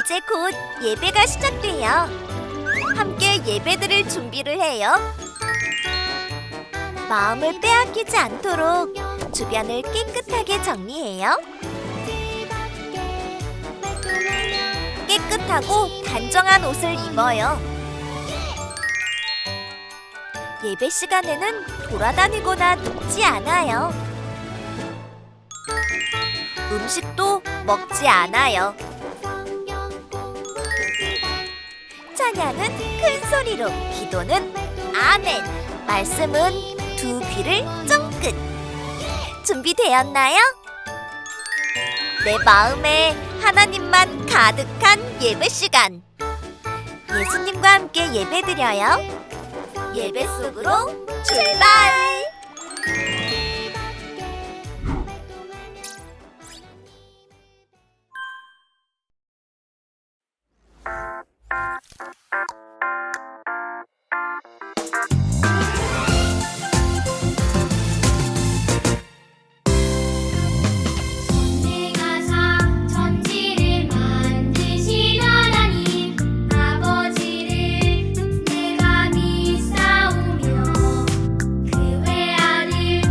이제 곧 예배가 시작돼요. 함께 예배드릴 준비를 해요. 마음을 빼앗기지 않도록 주변을 깨끗하게 정리해요. 깨끗하고 단정한 옷을 입어요. 예배 시간에는 돌아다니거나 눕지 않아요. 음식도 먹지 않아요. 찬양은 큰 소리로, 기도는 아멘, 말씀은 두 귀를 쫑긋. 준비되었나요? 내 마음에 하나님만 가득한 예배 시간. 예수님과 함께 예배드려요. 예배 속으로 출발! 내가 믿사오며 그 외아들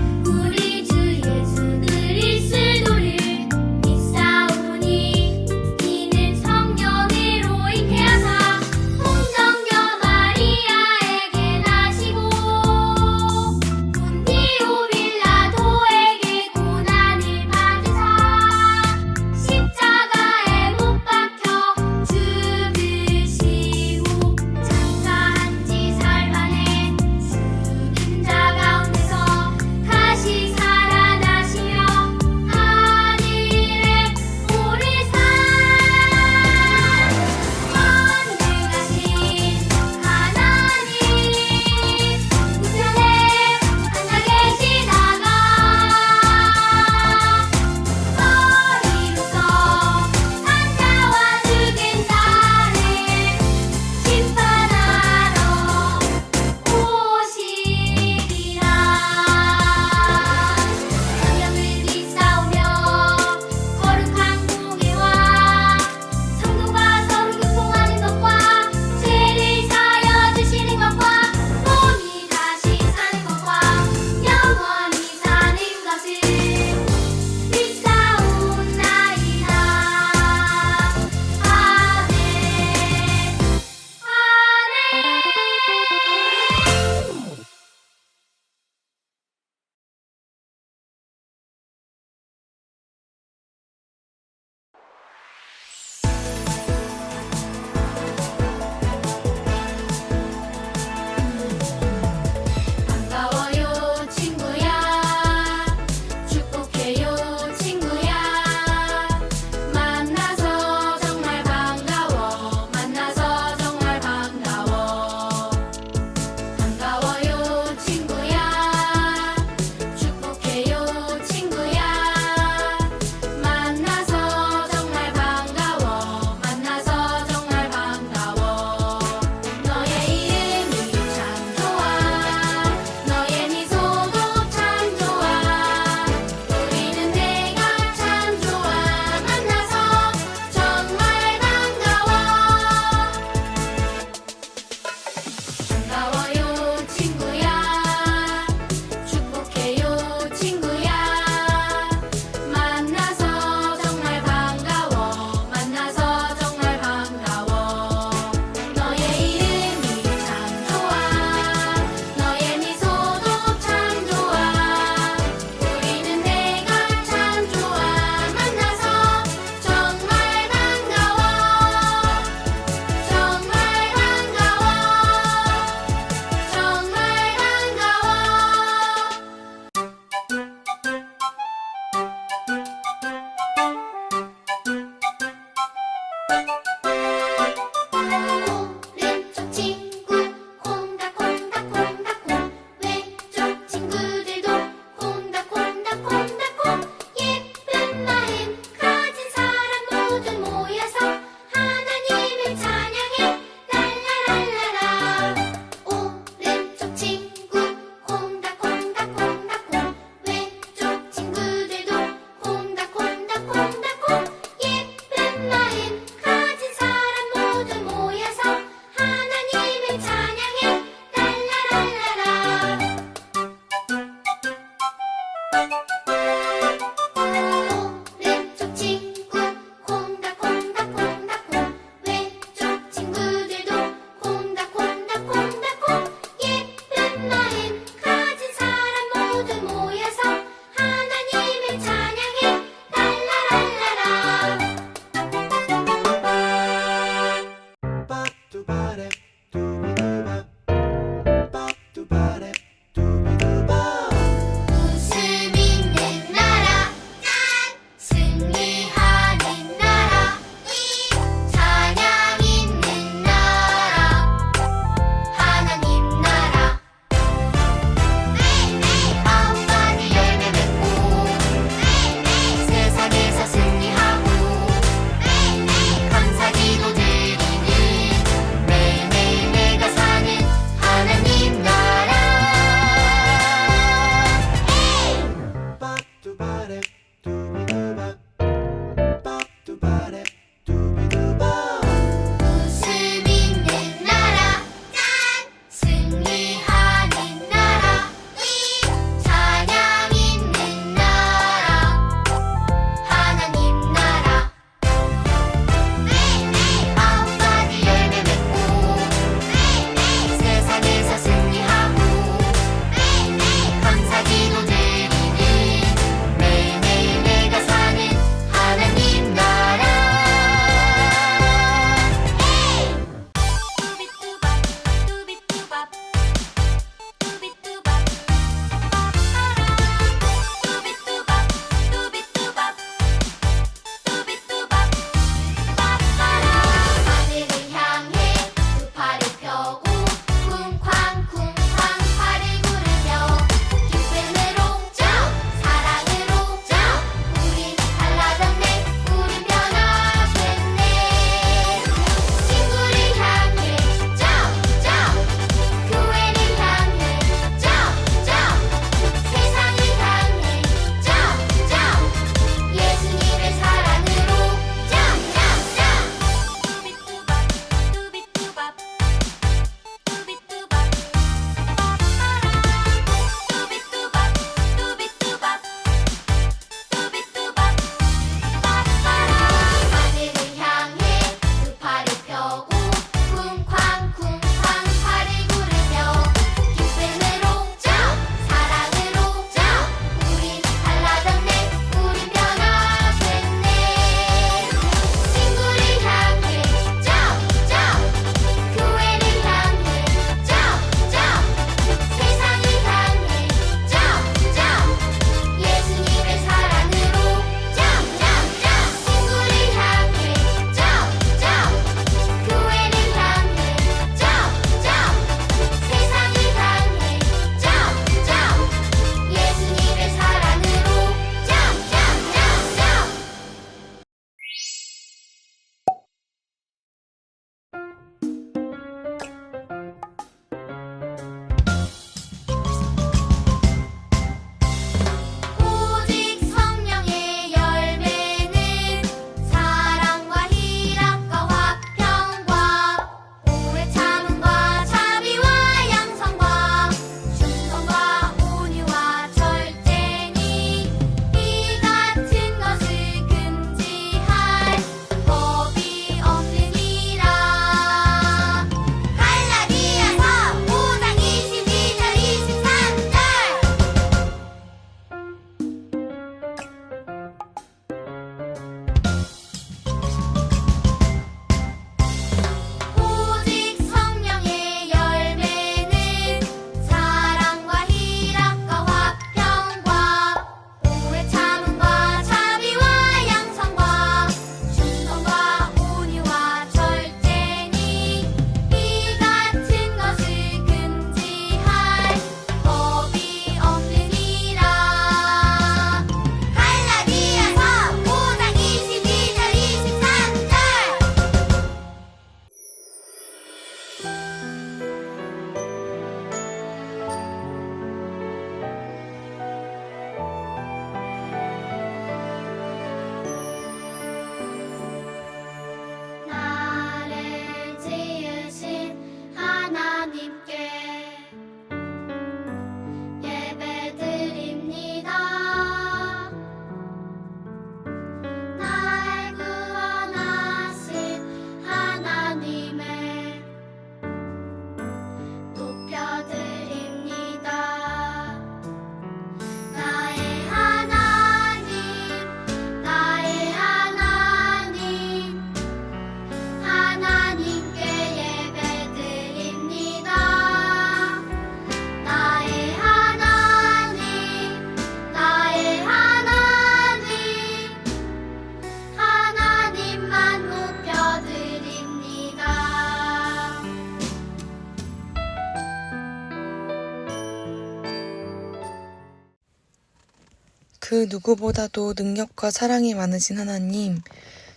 그 누구보다도 능력과 사랑이 많으신 하나님,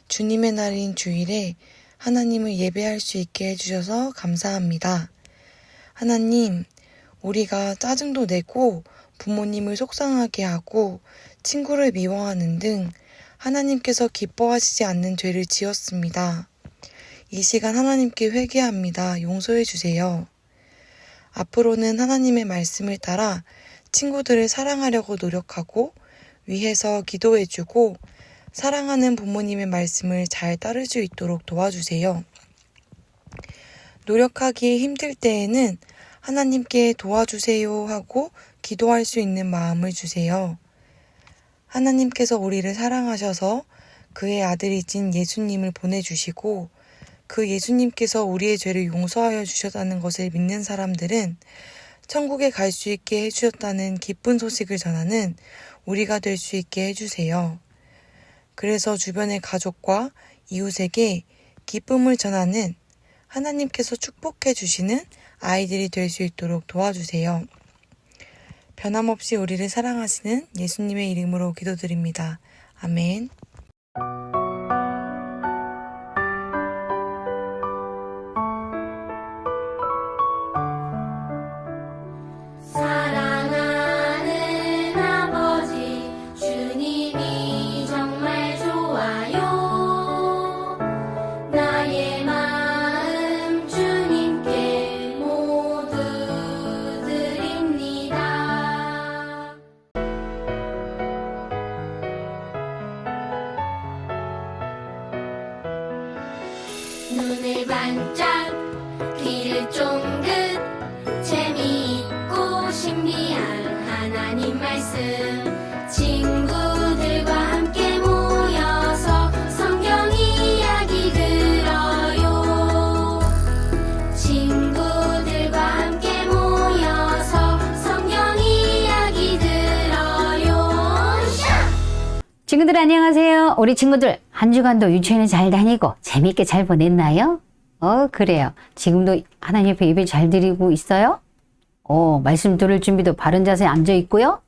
주님의 날인 주일에 하나님을 예배할 수 있게 해주셔서 감사합니다. 하나님, 우리가 짜증도 내고 부모님을 속상하게 하고 친구를 미워하는 등 하나님께서 기뻐하시지 않는 죄를 지었습니다. 이 시간 하나님께 회개합니다. 용서해 주세요. 앞으로는 하나님의 말씀을 따라 친구들을 사랑하려고 노력하고 위해서 기도해주고 사랑하는 부모님의 말씀을 잘 따를 수 있도록 도와주세요. 노력하기 힘들 때에는 하나님께 도와주세요 하고 기도할 수 있는 마음을 주세요. 하나님께서 우리를 사랑하셔서 그의 아들이신 예수님을 보내주시고 그 예수님께서 우리의 죄를 용서하여 주셨다는 것을 믿는 사람들은 천국에 갈 수 있게 해주셨다는 기쁜 소식을 전하는 우리가 될 수 있게 해주세요. 그래서 주변의 가족과 이웃에게 기쁨을 전하는 하나님께서 축복해 주시는 아이들이 될 수 있도록 도와주세요. 변함없이 우리를 사랑하시는 예수님의 이름으로 기도드립니다. 아멘. 사랑하는 아버지 주님이 정말 좋아요. 나의 마음 주님께 모두 드립니다. 눈을 반짝 귀를 쫑긋 재미있고 신비한 하나님 말씀 친구들과 함께 모여서 성경 이야기 들어요. 친구들과 함께 모여서 성경 이야기 들어요. 친구들 안녕하세요. 우리 친구들 한 주간도 유치원에 잘 다니고 재미있게 잘 보냈나요? 그래요. 지금도 하나님 앞에 예배 잘 드리고 있어요? 말씀 들을 준비도 바른 자세에 앉아 있고요?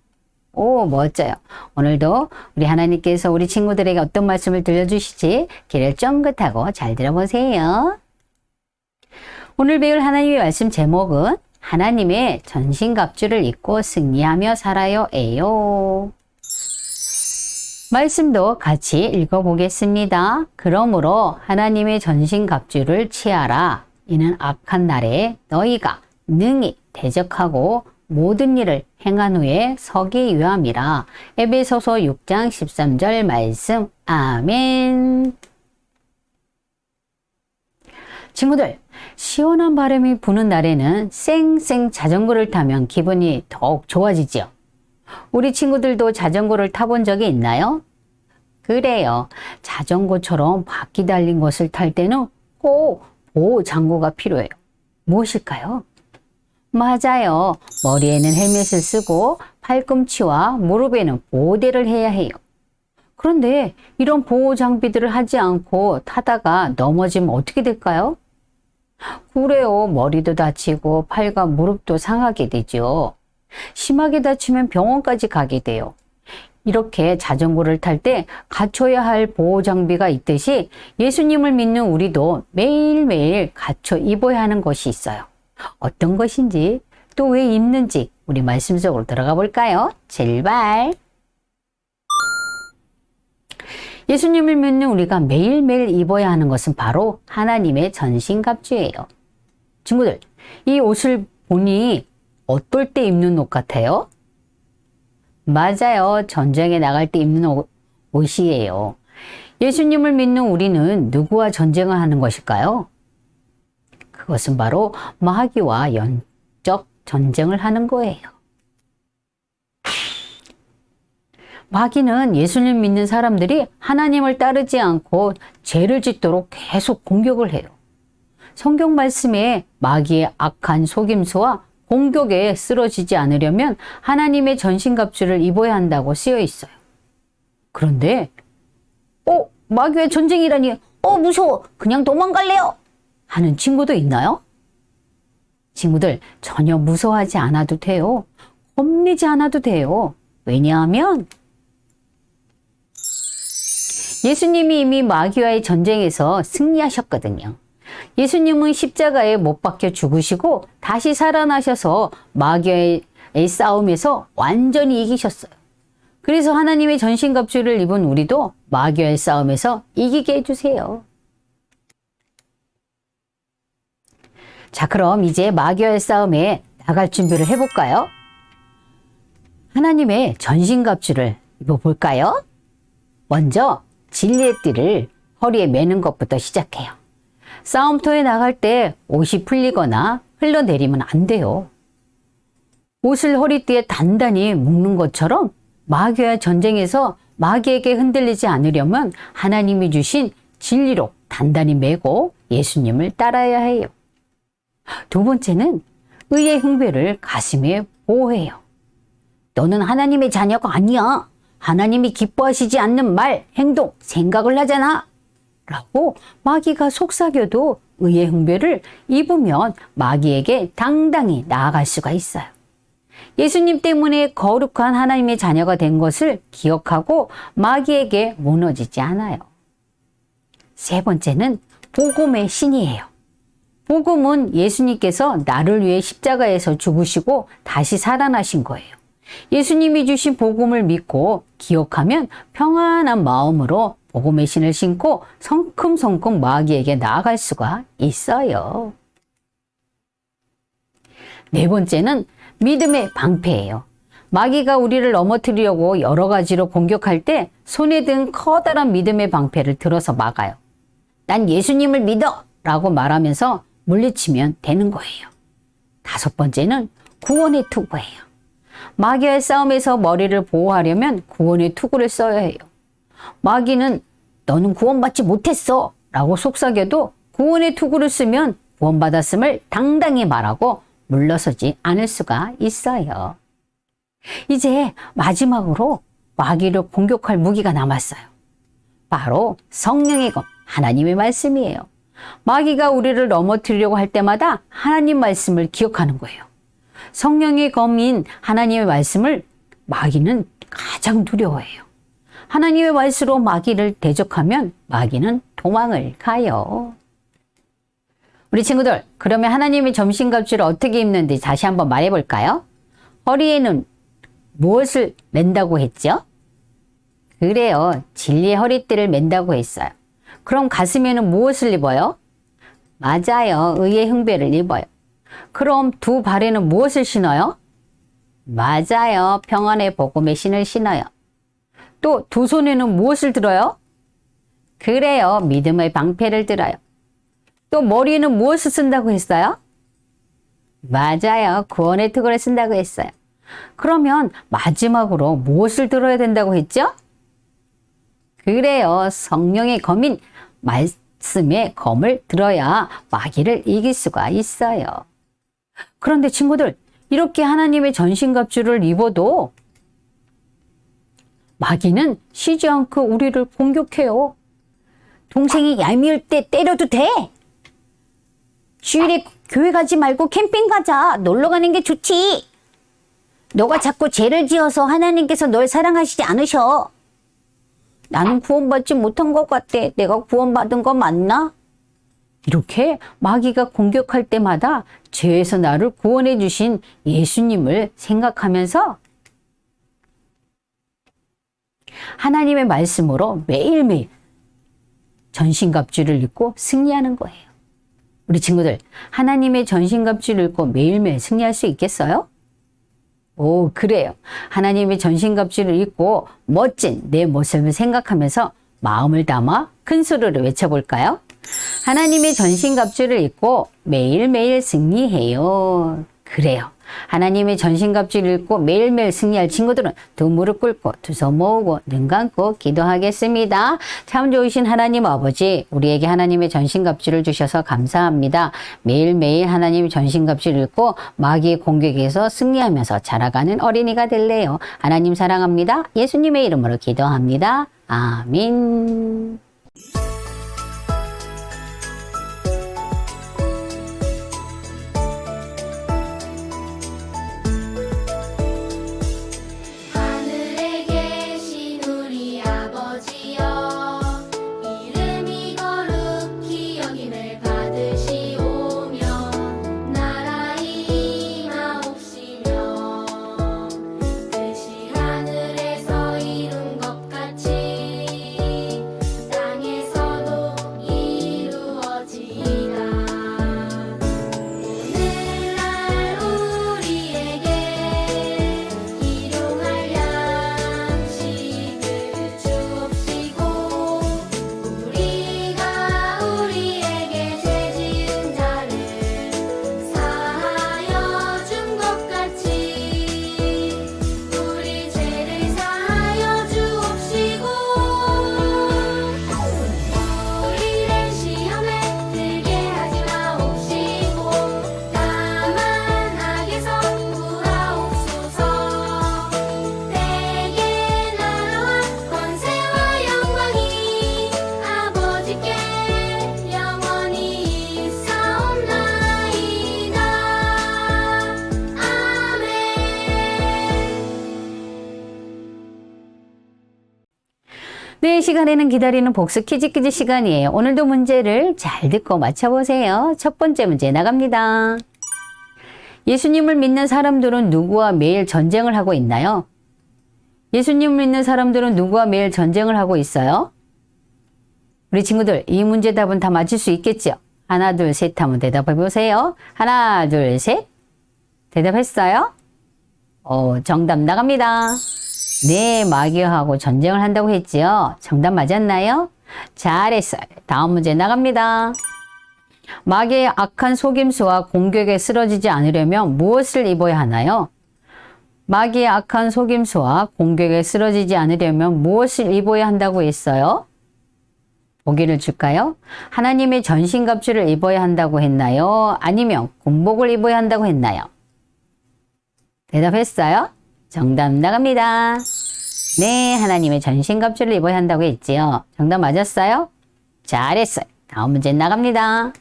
멋져요. 오늘도 우리 하나님께서 우리 친구들에게 어떤 말씀을 들려주실지 귀를 쫑긋하고 잘 들어보세요. 오늘 배울 하나님의 말씀 제목은 하나님의 전신갑주를 입고 승리하며 살아요예요. 말씀도 같이 읽어보겠습니다. 그러므로 하나님의 전신갑주를 취하라. 이는 악한 날에 너희가 능히 대적하고 모든 일을 행한 후에 서기 위함이라. 에베소서 6장 13절 말씀. 아멘. 친구들, 시원한 바람이 부는 날에는 쌩쌩 자전거를 타면 기분이 더욱 좋아지죠. 우리 친구들도 자전거를 타본 적이 있나요? 그래요. 자전거처럼 바퀴 달린 것을 탈 때는 꼭 보호 장구가 필요해요. 무엇일까요? 맞아요. 머리에는 헬멧을 쓰고 팔꿈치와 무릎에는 보호대를 해야 해요. 그런데 이런 보호 장비들을 하지 않고 타다가 넘어지면 어떻게 될까요? 그래요. 머리도 다치고 팔과 무릎도 상하게 되죠. 심하게 다치면 병원까지 가게 돼요. 이렇게 자전거를 탈 때 갖춰야 할 보호 장비가 있듯이 예수님을 믿는 우리도 매일매일 갖춰 입어야 하는 것이 있어요. 어떤 것인지 또 왜 입는지 우리 말씀 속으로 들어가 볼까요? 제발. 예수님을 믿는 우리가 매일매일 입어야 하는 것은 바로 하나님의 전신갑주예요. 친구들, 이 옷을 보니 어떨 때 입는 옷 같아요? 맞아요. 전쟁에 나갈 때 입는 옷이에요. 예수님을 믿는 우리는 누구와 전쟁을 하는 것일까요? 그것은 바로 마귀와 영적 전쟁을 하는 거예요. 마귀는 예수님 믿는 사람들이 하나님을 따르지 않고 죄를 짓도록 계속 공격을 해요. 성경 말씀에 마귀의 악한 속임수와 공격에 쓰러지지 않으려면 하나님의 전신갑주를 입어야 한다고 쓰여 있어요. 그런데 마귀의 전쟁이라니 무서워 그냥 도망갈래요 하는 친구도 있나요? 친구들 전혀 무서워하지 않아도 돼요. 겁내지 않아도 돼요. 왜냐하면 예수님이 이미 마귀와의 전쟁에서 승리하셨거든요. 예수님은 십자가에 못 박혀 죽으시고 다시 살아나셔서 마귀와의 싸움에서 완전히 이기셨어요. 그래서 하나님의 전신갑주를 입은 우리도 마귀와의 싸움에서 이기게 해주세요. 자, 그럼 이제 마귀와의 싸움에 나갈 준비를 해볼까요? 하나님의 전신갑주를 입어볼까요? 먼저 진리의 띠를 허리에 매는 것부터 시작해요. 싸움터에 나갈 때 옷이 풀리거나 흘러내리면 안 돼요. 옷을 허리띠에 단단히 묶는 것처럼 마귀와 전쟁에서 마귀에게 흔들리지 않으려면 하나님이 주신 진리로 단단히 매고 예수님을 따라야 해요. 두 번째는 의의 흉배를 가슴에 보호해요. 너는 하나님의 자녀가 아니야. 하나님이 기뻐하시지 않는 말, 행동, 생각을 하잖아. 라고 마귀가 속삭여도 의의 흉배를 입으면 마귀에게 당당히 나아갈 수가 있어요. 예수님 때문에 거룩한 하나님의 자녀가 된 것을 기억하고 마귀에게 무너지지 않아요. 세 번째는 복음의 신이에요. 복음은 예수님께서 나를 위해 십자가에서 죽으시고 다시 살아나신 거예요. 예수님이 주신 복음을 믿고 기억하면 평안한 마음으로 복음의 신을 신고 성큼성큼 마귀에게 나아갈 수가 있어요. 네 번째는 믿음의 방패예요. 마귀가 우리를 넘어뜨리려고 여러 가지로 공격할 때 손에 든 커다란 믿음의 방패를 들어서 막아요. 난 예수님을 믿어! 라고 말하면서 물리치면 되는 거예요. 다섯 번째는 구원의 투구예요. 마귀와의 싸움에서 머리를 보호하려면 구원의 투구를 써야 해요. 마귀는 너는 구원받지 못했어! 라고 속삭여도 구원의 투구를 쓰면 구원받았음을 당당히 말하고 물러서지 않을 수가 있어요. 이제 마지막으로 마귀를 공격할 무기가 남았어요. 바로 성령의 검, 하나님의 말씀이에요. 마귀가 우리를 넘어뜨리려고 할 때마다 하나님 말씀을 기억하는 거예요. 성령의 검인 하나님의 말씀을 마귀는 가장 두려워해요. 하나님의 말씀으로 마귀를 대적하면 마귀는 도망을 가요. 우리 친구들, 그러면 하나님의 전신갑주를 어떻게 입는지 다시 한번 말해볼까요? 허리에는 무엇을 맨다고 했죠? 그래요. 진리의 허리띠를 맨다고 했어요. 그럼 가슴에는 무엇을 입어요? 맞아요. 의의 흉배를 입어요. 그럼 두 발에는 무엇을 신어요? 맞아요. 평안의 복음의 신을 신어요. 또 두 손에는 무엇을 들어요? 그래요. 믿음의 방패를 들어요. 또 머리에는 무엇을 쓴다고 했어요? 맞아요. 구원의 투구를 쓴다고 했어요. 그러면 마지막으로 무엇을 들어야 된다고 했죠? 그래요. 성령의 검인 말씀의 검을 들어야 마귀를 이길 수가 있어요. 그런데 친구들, 이렇게 하나님의 전신갑주를 입어도 마귀는 쉬지 않고 우리를 공격해요. 동생이 얄미울 때 때려도 돼. 주일에 교회 가지 말고 캠핑 가자. 놀러 가는 게 좋지. 너가 자꾸 죄를 지어서 하나님께서 널 사랑하시지 않으셔. 나는 구원받지 못한 것 같아. 내가 구원받은 거 맞나? 이렇게 마귀가 공격할 때마다 죄에서 나를 구원해 주신 예수님을 생각하면서 하나님의 말씀으로 매일매일 전신갑주를 입고 승리하는 거예요. 우리 친구들, 하나님의 전신갑주를 입고 매일매일 승리할 수 있겠어요? 오, 그래요. 하나님의 전신갑주를 입고 멋진 내 모습을 생각하면서 마음을 담아 큰 소리로 외쳐볼까요? 하나님의 전신갑주를 입고 매일매일 승리해요. 그래요. 하나님의 전신갑주를 입고 매일매일 승리할 친구들은 두 무릎 꿇고 두 손 모으고 눈 감고 기도하겠습니다. 참 좋으신 하나님 아버지, 우리에게 하나님의 전신갑주를 주셔서 감사합니다. 매일매일 하나님의 전신갑주를 입고 마귀의 공격에서 승리하면서 자라가는 어린이가 될래요. 하나님 사랑합니다. 예수님의 이름으로 기도합니다. 아멘. 하늘에 계신 우리 아버지여 이 시간에는 기다리는 복수 퀴즈 시간이에요. 오늘도 문제를 잘 듣고 맞춰보세요. 첫 번째 문제 나갑니다. 예수님을 믿는 사람들은 누구와 매일 전쟁을 하고 있나요? 예수님을 믿는 사람들은 누구와 매일 전쟁을 하고 있어요? 우리 친구들, 이 문제 답은 다 맞출 수 있겠죠? 하나, 둘, 셋 한번 대답해 보세요. 하나, 둘, 셋. 대답했어요? 정답 나갑니다. 네, 마귀하고 전쟁을 한다고 했지요. 정답 맞았나요? 잘했어요. 다음 문제 나갑니다. 마귀의 악한 속임수와 공격에 쓰러지지 않으려면 무엇을 입어야 하나요? 마귀의 악한 속임수와 공격에 쓰러지지 않으려면 무엇을 입어야 한다고 했어요? 보기를 줄까요? 하나님의 전신갑주를 입어야 한다고 했나요? 아니면 군복을 입어야 한다고 했나요? 대답했어요? 정답 나갑니다. 네, 하나님의 전신갑주를 입어야 한다고 했지요. 정답 맞았어요? 잘했어요. 다음 문제 나갑니다.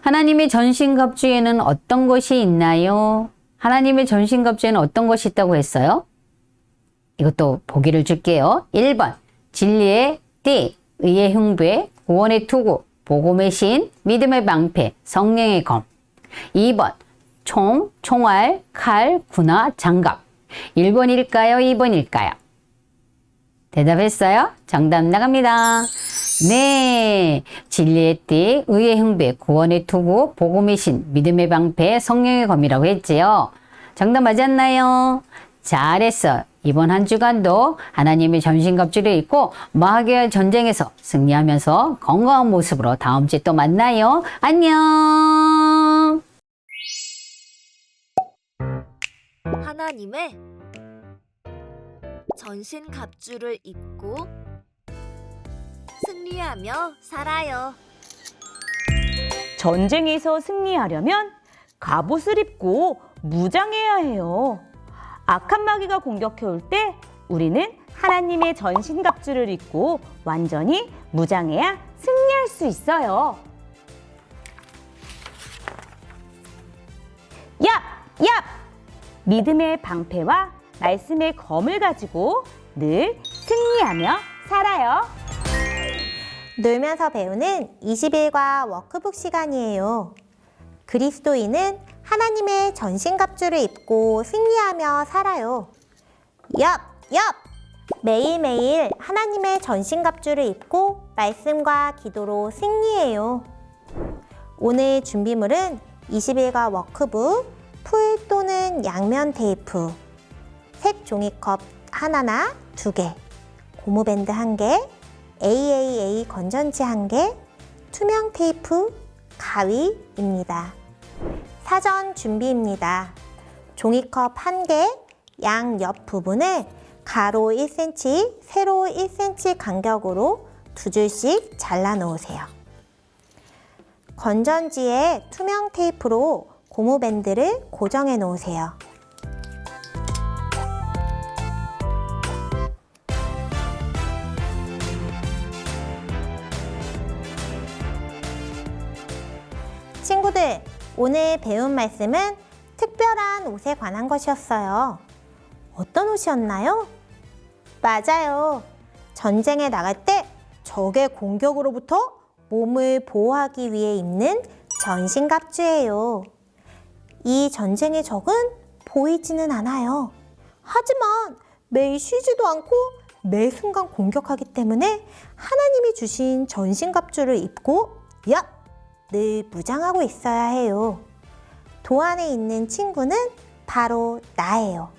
하나님의 전신갑주에는 어떤 것이 있나요? 하나님의 전신갑주에는 어떤 것이 있다고 했어요? 이것도 보기를 줄게요. 1번 진리의 띠, 의의 흉배, 구원의 투구, 복음의 신, 믿음의 방패, 성령의 검. 2번 총, 총알, 칼, 군화, 장갑. 1번일까요? 2번일까요? 대답했어요? 정답 나갑니다. 네, 진리의 띠, 의의 흉배, 구원의 투구, 복음의 신, 믿음의 방패, 성령의 검이라고 했지요. 정답 맞았나요? 잘했어요. 이번 한 주간도 하나님의 전신갑주를 입고 마귀의 전쟁에서 승리하면서 건강한 모습으로 다음 주에 또 만나요. 안녕. 하나님의 전신 갑주를 입고 승리하며 살아요. 전쟁에서 승리하려면 갑옷을 입고 무장해야 해요. 악한 마귀가 공격해 올 때 우리는 하나님의 전신갑주를 입고 완전히 무장해야 승리할 수 있어요. 얍! 얍! 믿음의 방패와 말씀의 검을 가지고 늘 승리하며 살아요. 놀면서 배우는 21과 워크북 시간이에요. 그리스도인은 하나님의 전신갑주를 입고 승리하며 살아요. 얍! 얍! 매일매일 하나님의 전신갑주를 입고 말씀과 기도로 승리해요. 오늘 준비물은 21과 워크북, 풀 또는 양면 테이프, 색 종이컵 하나나 2개, 고무밴드 1개, AAA 건전지 1개, 투명 테이프, 가위입니다. 사전 준비입니다. 종이컵 1개, 양 옆 부분을 가로 1cm, 세로 1cm 간격으로 2줄씩 잘라 놓으세요. 건전지에 투명 테이프로 고무밴드를 고정해 놓으세요. 친구들, 오늘 배운 말씀은 특별한 옷에 관한 것이었어요. 어떤 옷이었나요? 맞아요. 전쟁에 나갈 때 적의 공격으로부터 몸을 보호하기 위해 입는 전신갑주예요. 이 전쟁의 적은 보이지는 않아요. 하지만 매일 쉬지도 않고 매 순간 공격하기 때문에 하나님이 주신 전신갑주를 입고 늘 무장하고 있어야 해요. 도안에 있는 친구는 바로 나예요.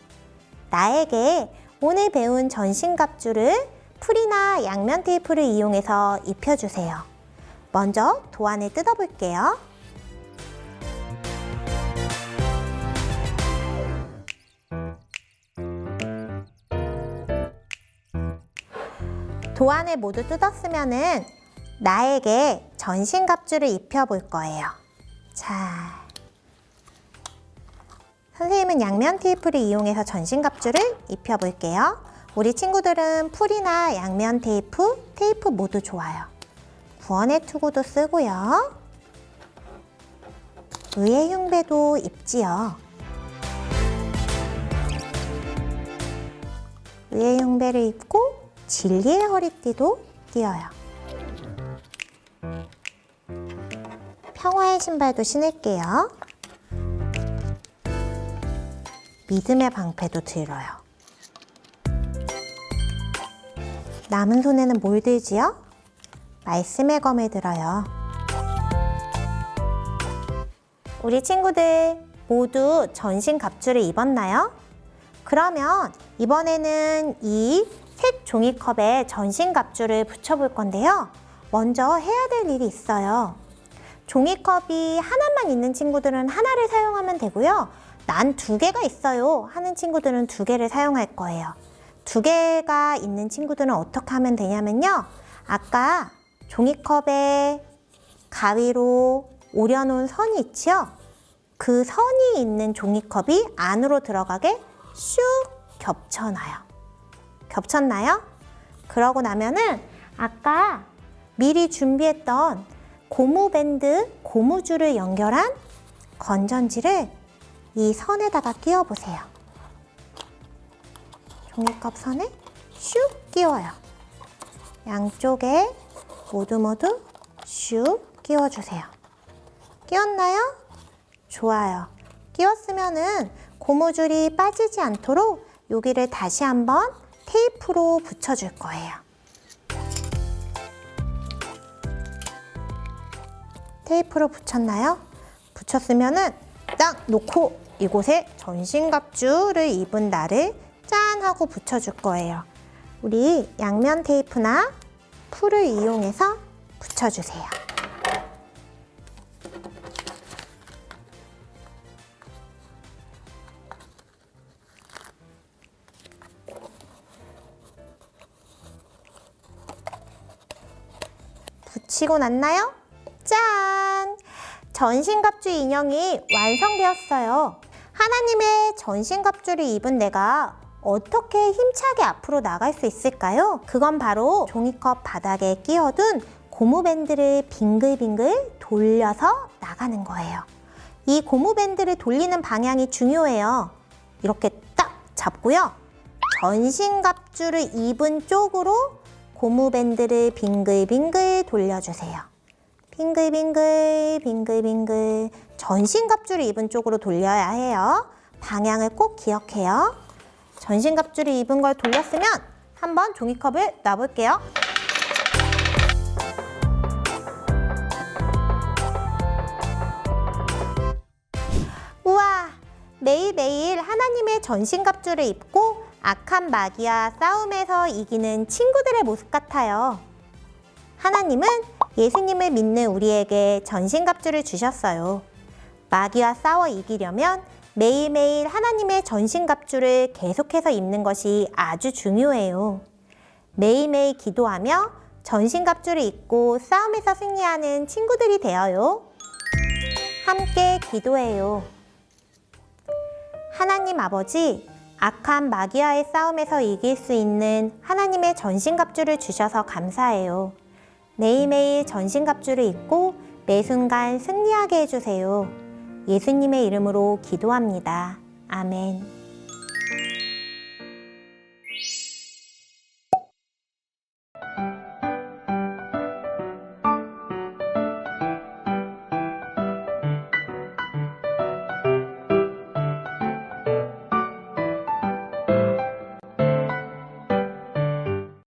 나에게 오늘 배운 전신갑주를 풀이나 양면 테이프를 이용해서 입혀주세요. 먼저 도안을 뜯어볼게요. 도안을 모두 뜯었으면은 나에게 전신갑주를 입혀볼 거예요. 자, 선생님은 양면 테이프를 이용해서 전신갑주를 입혀볼게요. 우리 친구들은 풀이나 양면 테이프, 테이프 모두 좋아요. 구원의 투구도 쓰고요. 의의 흉배도 입지요. 의의 흉배를 입고 진리의 허리띠도 띄어요. 평화의 신발도 신을게요. 믿음의 방패도 들어요. 남은 손에는 뭘 들지요? 말씀의 검을 들어요. 우리 친구들 모두 전신 갑주를 입었나요? 그러면 이번에는 이 색 종이컵에 전신 갑주를 붙여볼 건데요. 먼저 해야 될 일이 있어요. 종이컵이 하나만 있는 친구들은 하나를 사용하면 되고요. 난 2개가 있어요 하는 친구들은 2개를 사용할 거예요. 2개가 있는 친구들은 어떻게 하면 되냐면요. 아까 종이컵에 가위로 오려놓은 선이 있지요? 그 선이 있는 종이컵이 안으로 들어가게 슉 겹쳐놔요. 겹쳤나요? 그러고 나면은 아까 미리 준비했던 고무밴드, 고무줄을 연결한 건전지를 이 선에다가 끼워보세요. 종이컵 선에 슉 끼워요. 양쪽에 모두 슉 끼워주세요. 끼웠나요? 좋아요. 끼웠으면은 고무줄이 빠지지 않도록 여기를 다시 한번 테이프로 붙여줄 거예요. 테이프로 붙였나요? 붙였으면은 딱 놓고 이곳에 전신갑주를 입은 나를 짠 하고 붙여줄 거예요. 우리 양면 테이프나 풀을 이용해서 붙여주세요. 붙이고 났나요? 짠! 전신갑주 인형이 완성되었어요. 하나님의 전신갑주를 입은 내가 어떻게 힘차게 앞으로 나갈 수 있을까요? 그건 바로 종이컵 바닥에 끼워둔 고무밴드를 빙글빙글 돌려서 나가는 거예요. 이 고무밴드를 돌리는 방향이 중요해요. 이렇게 딱 잡고요. 전신갑주를 입은 쪽으로 고무밴드를 빙글빙글 돌려주세요. 빙글빙글 빙글빙글 전신갑주를 입은 쪽으로 돌려야 해요. 방향을 꼭 기억해요. 전신갑주를 입은 걸 돌렸으면 한번 종이컵을 놔볼게요. 우와! 매일매일 하나님의 전신갑주를 입고 악한 마귀와 싸움에서 이기는 친구들의 모습 같아요. 하나님은 예수님을 믿는 우리에게 전신갑주를 주셨어요. 마귀와 싸워 이기려면 매일매일 하나님의 전신갑주를 계속해서 입는 것이 아주 중요해요. 매일매일 기도하며 전신갑주를 입고 싸움에서 승리하는 친구들이 되어요. 함께 기도해요. 하나님 아버지, 악한 마귀와의 싸움에서 이길 수 있는 하나님의 전신갑주를 주셔서 감사해요. 매일매일 전신갑주를 입고 매 순간 승리하게 해주세요. 예수님의 이름으로 기도합니다. 아멘.